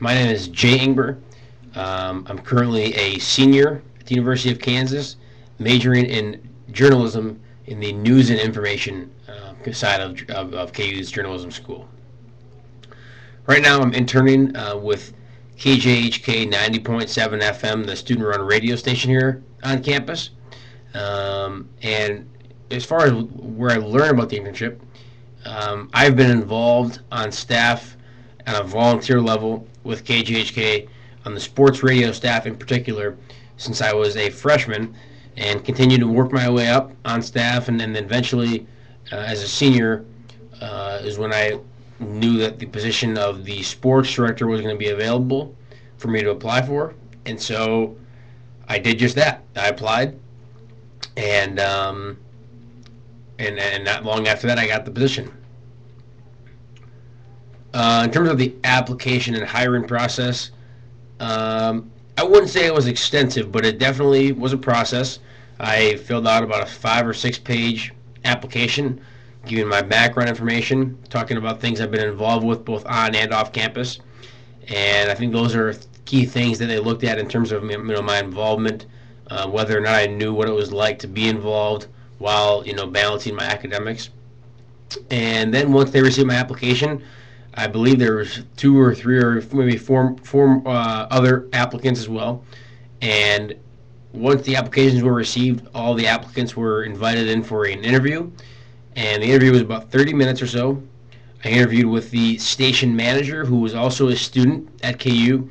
My name is Jay Ingber. I'm currently a senior at the University of Kansas, majoring in journalism in the news and information side of KU's journalism school. Right now, I'm interning with KJHK 90.7 FM, the student-run radio station here on campus. And as far as where I learned about the internship, I've been involved on staff at a volunteer level with KJHK on the sports radio staff in particular since I was a freshman, and continued to work my way up on staff, and then eventually as a senior is when I knew that the position of the sports director was going to be available for me to apply for, and so I did just that. I applied, and not long after that I got the position. In terms of the application and hiring process, I wouldn't say it was extensive, but it definitely was a process. I filled out about a 5 or 6 page application, giving my background information, talking about things I've been involved with both on and off campus, and I think those are key things that they looked at in terms of my involvement, whether or not I knew what it was like to be involved while balancing my academics. And then once they received my application, I believe there was 2 or 3 or maybe 4 other applicants as well. And once the applications were received, all the applicants were invited in for an interview. And the interview was about 30 minutes or so. I interviewed with the station manager, who was also a student at KU.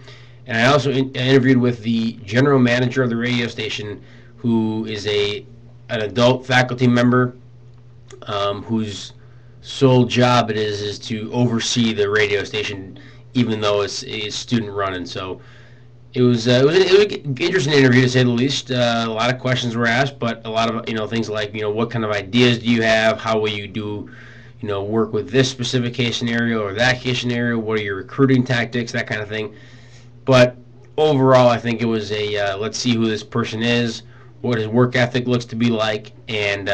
And I also interviewed with the general manager of the radio station, who is an adult faculty member whose sole job it is to oversee the radio station, even though it's student run. And so it was an interesting interview, to say the least. A lot of questions were asked, but a lot of things like what kind of ideas do you have, how will you do work with this specific case scenario or that case scenario, what are your recruiting tactics, that kind of thing. But overall, I think it was a let's see who this person is, what his work ethic looks to be like, and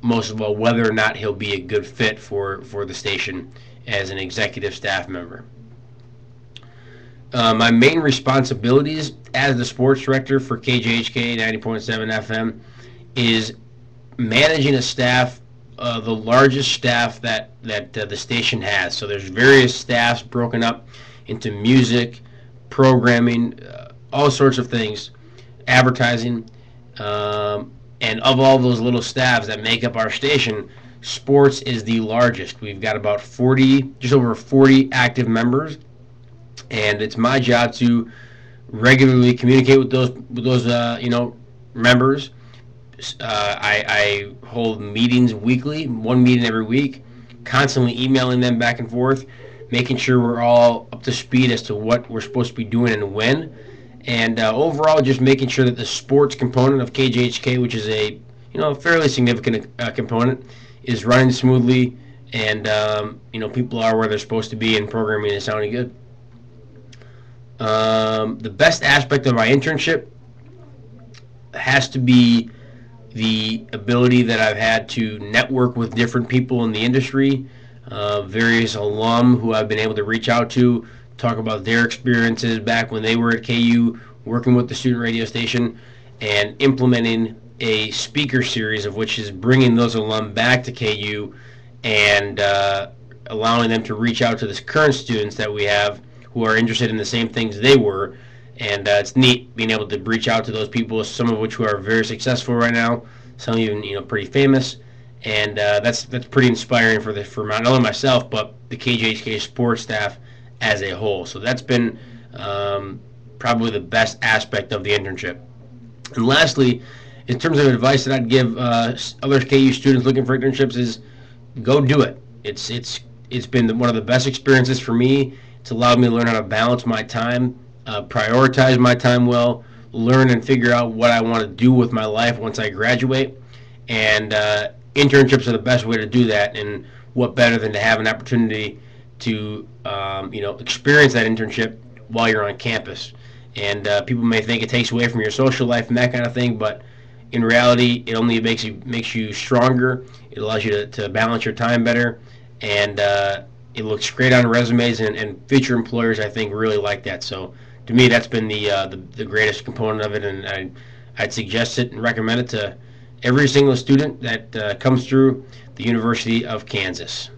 most of all, whether or not he'll be a good fit for the station as an executive staff member. My main responsibilities as the sports director for KJHK 90.7 FM is managing a staff, the largest staff that the station has. So there's various staffs broken up into music, programming, all sorts of things, advertising, and of all those little staffs that make up our station, sports is the largest. We've got about just over 40 active members, and it's my job to regularly communicate with those members. I hold meetings weekly, 1 meeting every week, constantly emailing them back and forth, making sure we're all up to speed as to what we're supposed to be doing and when. And overall, just making sure that the sports component of KJHK, which is a fairly significant component, is running smoothly, and people are where they're supposed to be, and programming is sounding good. The best aspect of my internship has to be the ability that I've had to network with different people in the industry, various alum who I've been able to reach out to, talk about their experiences back when they were at KU working with the student radio station, and implementing a speaker series, of which is bringing those alum back to KU and allowing them to reach out to the current students that we have who are interested in the same things they were. And it's neat being able to reach out to those people, some of which who are very successful right now, some even pretty famous, and that's pretty inspiring for not only myself but the KJHK sports staff as a whole. So that's been probably the best aspect of the internship. And lastly, in terms of advice that I'd give other KU students looking for internships, is go do it. It's been one of the best experiences for me. It's allowed me to learn how to balance my time, prioritize my time well, learn and figure out what I want to do with my life once I graduate. And internships are the best way to do that, and what better than to have an opportunity to experience that internship while you're on campus. And people may think it takes away from your social life and that kind of thing, but in reality, it only makes you stronger. It allows you to balance your time better, and It looks great on resumes, and future employers, I think, really like that. So to me, that's been the greatest component of it, and I'd suggest it and recommend it to every single student that comes through the University of Kansas.